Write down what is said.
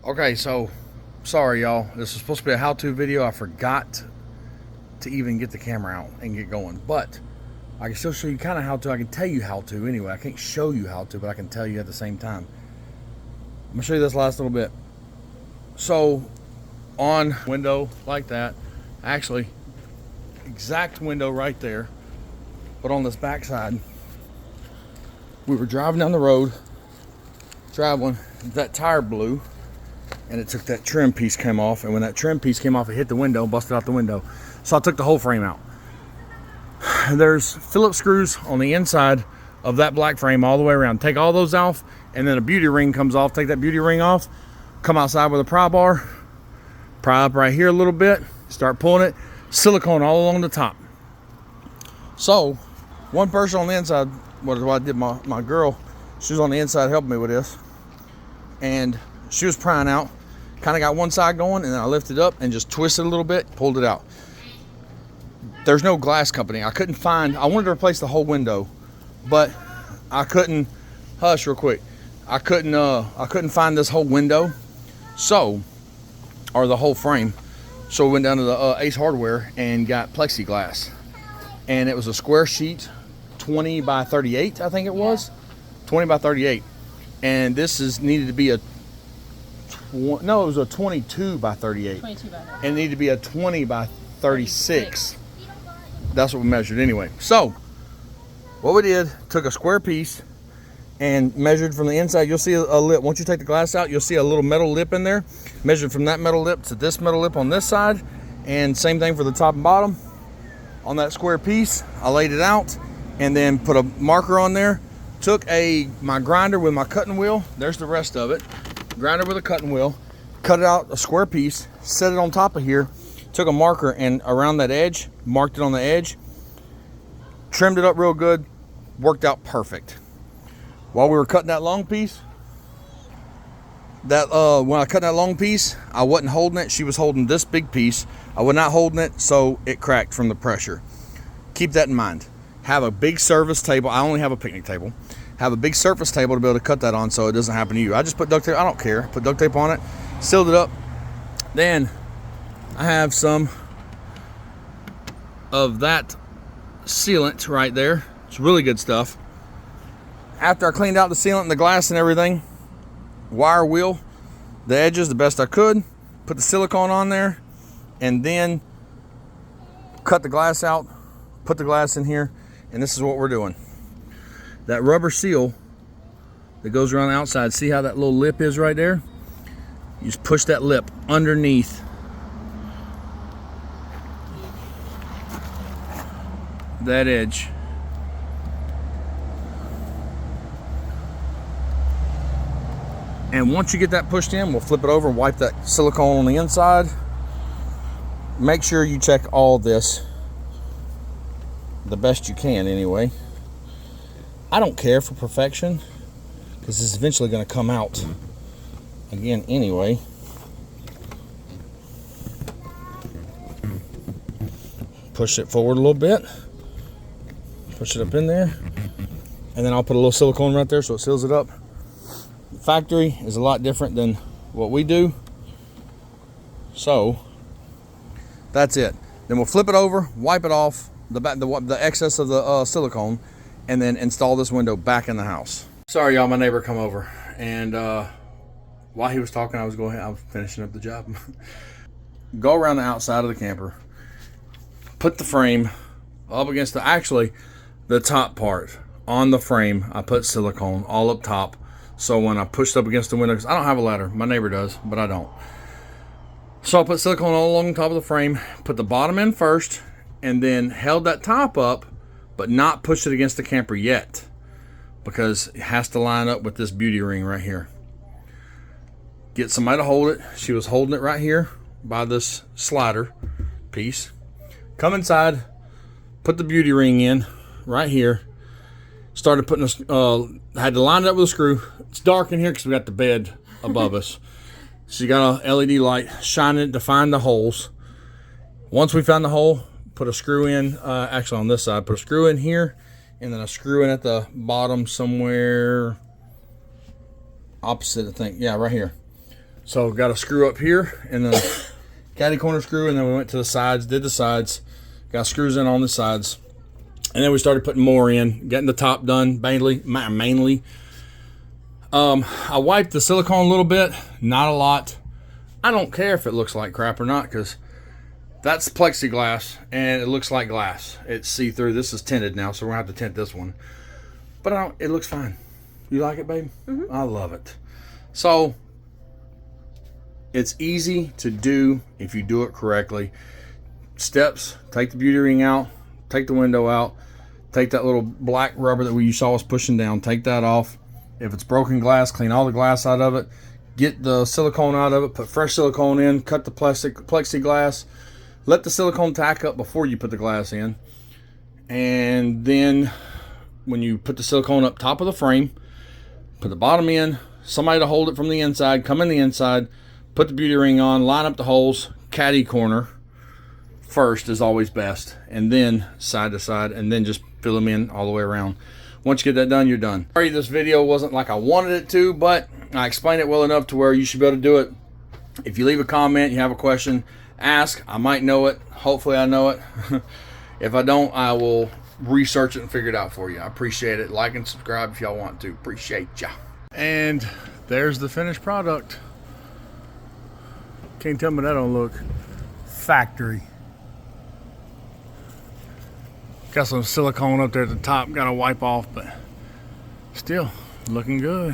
Okay, so sorry y'all. This was supposed to be a how-to video. I forgot to even get the camera out and get going. But I can still show you kind of how to. I can tell you how to anyway. I can't show you how to, but I can tell you at the same time. I'm gonna show you this last little bit. So on window like that, actually exact window right there, but on this back side, we were driving down the road, traveling, that tire blew, and it took that trim piece came off, and when that trim piece came off, it hit the window, busted out the window. So I took the whole frame out. There's Phillips screws on the inside of that black frame all the way around. Take all those off, and then a beauty ring comes off. Take that beauty ring off, come outside with a pry bar, pry up right here a little bit, start pulling it, silicone all along the top. So one person on the inside, what I did, my girl, she was on the inside helping me with this, and she was prying out, kind of got one side going, and then I lifted up and just twisted a little bit, pulled it out. There's no glass company. I couldn't find, I wanted to replace the whole window, but I couldn't, hush real quick, I couldn't find this whole window, so, or the whole frame. So we went down to the Ace Hardware and got plexiglass, and it was a square sheet, 20 by 38, I think it was, 20 by 38, and this needed to be a, no, it was a 22 by 38, 22 by 38. and it needed to be a 20 by 36. That's what we measured anyway. So what we did, took a square piece and measured from the inside. You'll see a lip. Once you take the glass out, you'll see a little metal lip in there. Measured from that metal lip to this metal lip on this side, and same thing for the top and bottom. On that square piece, I laid it out and then put a marker on there. Took my grinder with my cutting wheel. There's the rest of it. Grinder with a cutting wheel, cut it out a square piece, set it on top of here, took a marker and around that edge, marked it on the edge, trimmed it up real good, worked out perfect. While we were cutting that long piece, when I cut that long piece, I wasn't holding it. She was holding this big piece. I was not holding it, so it cracked from the pressure. Keep that in mind. Have a big service table. I only have a picnic table. Have a big surface table to be able to cut that on so it doesn't happen to you. I just put duct tape, I don't care. Put duct tape on it, sealed it up. Then I have some of that sealant right there. It's really good stuff. After I cleaned out the sealant and the glass and everything, wire wheel the edges the best I could, put the silicone on there, and then cut the glass out, put the glass in here, and this is what we're doing. That rubber seal that goes around the outside, see how that little lip is right there? You just push that lip underneath that edge. And once you get that pushed in, we'll flip it over and wipe that silicone on the inside. Make sure you check all this the best you can anyway. I don't care for perfection because this is eventually going to come out again anyway. Push it forward a little bit, push it up in there, and then I'll put a little silicone right there so it seals it up. The factory is a lot different than what we do, so that's it. Then we'll flip it over, wipe it off the excess of the silicone, and then install this window back in the house. Sorry y'all, my neighbor come over, and while he was talking, I was finishing up the job. Go around the outside of the camper, put the frame up against the top part on the frame. I put silicone all up top, so when I pushed up against the window, because I don't have a ladder, my neighbor does, but I don't. So I put silicone all along the top of the frame, put the bottom in first, and then held that top up, but not push it against the camper yet, because it has to line up with this beauty ring right here. Get somebody to hold it. She was holding it right here by this slider piece. Come inside, put the beauty ring in right here. Started putting had to line it up with a screw. It's dark in here because we got the bed above us. So you got a LED light shining it to find the holes. Once we found the hole, put a screw in, actually on this side, put a screw in here, and then a screw in at the bottom somewhere opposite, I think. Yeah, right here. So got a screw up here and the caddy corner screw, and then we went to the sides, did the sides, got screws in on the sides, and then we started putting more in, getting the top done mainly. I wiped the silicone a little bit, not a lot. I don't care if it looks like crap or not, because that's plexiglass and it looks like glass. It's see-through. This is tinted now, so we're gonna have to tint this one. But it looks fine. You like it, babe? Mm-hmm. I love it. So it's easy to do if you do it correctly. Steps: take the beauty ring out, take the window out, take that little black rubber that you saw us pushing down, take that off. If it's broken glass, clean all the glass out of it. Get the silicone out of it, put fresh silicone in, cut the plexiglass, let the silicone tack up before you put the glass in. And then when you put the silicone up top of the frame, put the bottom in, somebody to hold it from the inside, come in the inside, put the beauty ring on, line up the holes, caddy corner first is always best, and then side to side, and then just fill them in all the way around. Once you get that done, you're done. Sorry this video wasn't like I wanted it to, but I explained it well enough to where you should be able to do it. If you leave a comment, you have a question, ask. I might know it. Hopefully I know it. If I don't, I will research it and figure it out for you. I appreciate it. Like and subscribe if y'all want to. Appreciate ya. And there's the finished product. Can't tell me that don't look factory. Got some silicone up there at the top, got to wipe off, but still looking good.